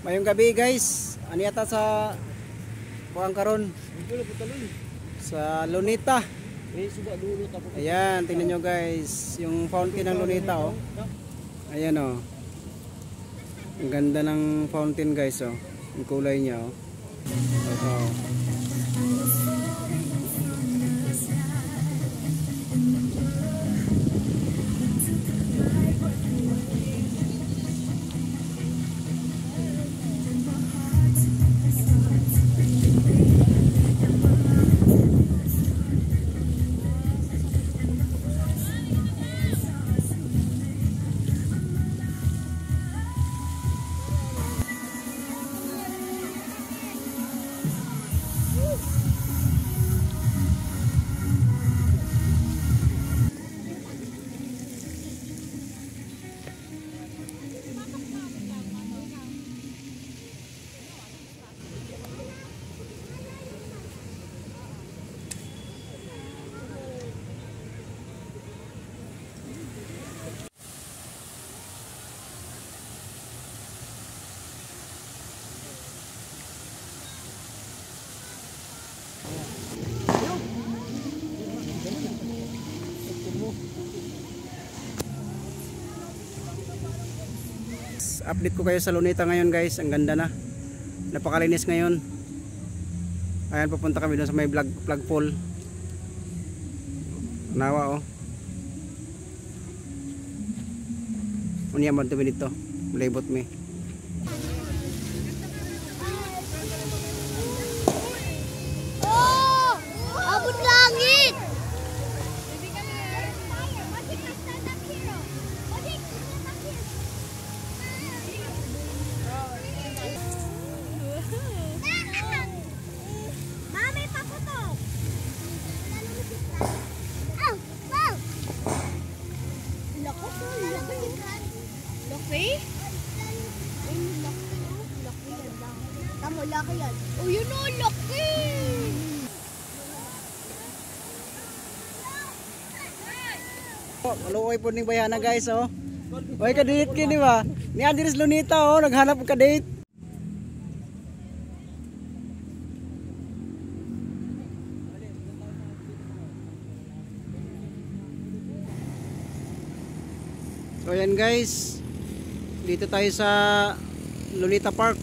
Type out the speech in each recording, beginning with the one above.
Mayong gabi guys, ani ata sa kuang karon sa Lunita. Ayan, tingnan nyo guys, yung fountain ng Lunita oh. Ayan oh. Ang ganda ng fountain guys oh. Yung kulay niya oh. Oh. Update ko kayo sa Lunita ngayon guys. Ang ganda na, napakalinis ngayon. Ayan, pupunta kami doon sa may flagpole. Nawa oh. Unya man to dito, labot me. Oh! Abot langit! Laki yan. Oh, yun o, laki! Oh, maluoy po ning bayana guys oh. Oy, kadate kini ba? Ni Andres Lunita oh, naghanap ka date. So yan guys, dito tayo sa Lunita Park.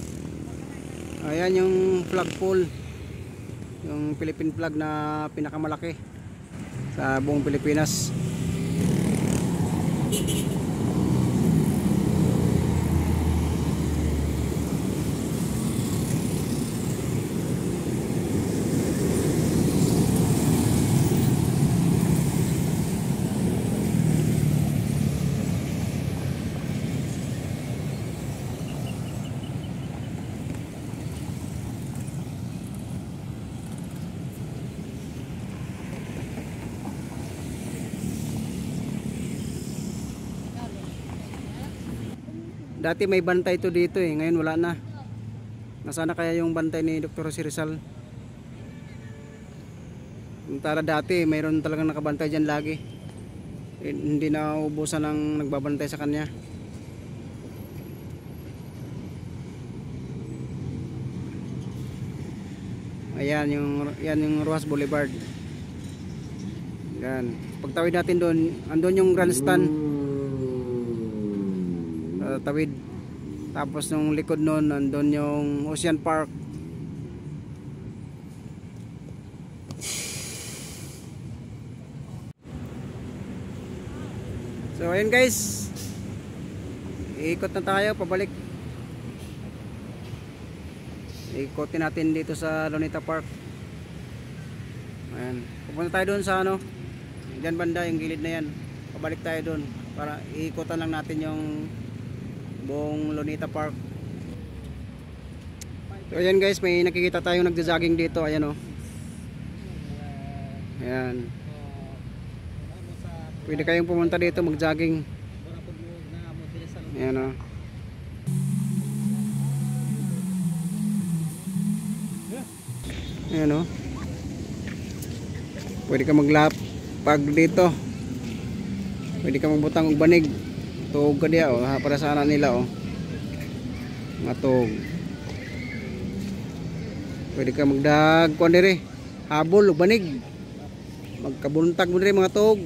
Ayan yung flagpole, yung Philippine flag na pinakamalaki sa buong Pilipinas. Dati may bantay to dito eh, ngayon wala na. Nasana kaya yung bantay ni Dr. Jose Rizal? Yung tala dati, mayroon talagang nakabantay dyan lagi. Hindi na ubusan ng nagbabantay sa kanya. Ayan yung Rojas Boulevard. Yan. Pagtawid natin doon, andun yung grandstand. Tawid. Tapos nung likod nun, andun yung Ocean Park. So ayun guys, iikot na tayo pabalik. Ikotin natin dito sa Lunita Park. Ayan. Pupunta tayo doon sa ano, dyan banda, yung gilid na yan. Pabalik tayo doon para iikotan lang natin yung buong Lunita Park. So ayan guys, may nakikita tayong nagja-jogging dito. Ayan oh. Ayan. Pwede kayong pumunta dito mag-jogging. Ayan oh. Ayan oh. Pwede ka maglap pag dito. Pwede ka magbutang og banig. Tuog ka diya oh, para sa anak nila oh. Mga tog. Pwede ka magdag kuan dire. Habol ug banig. Magkabuntag mo dire mga tog.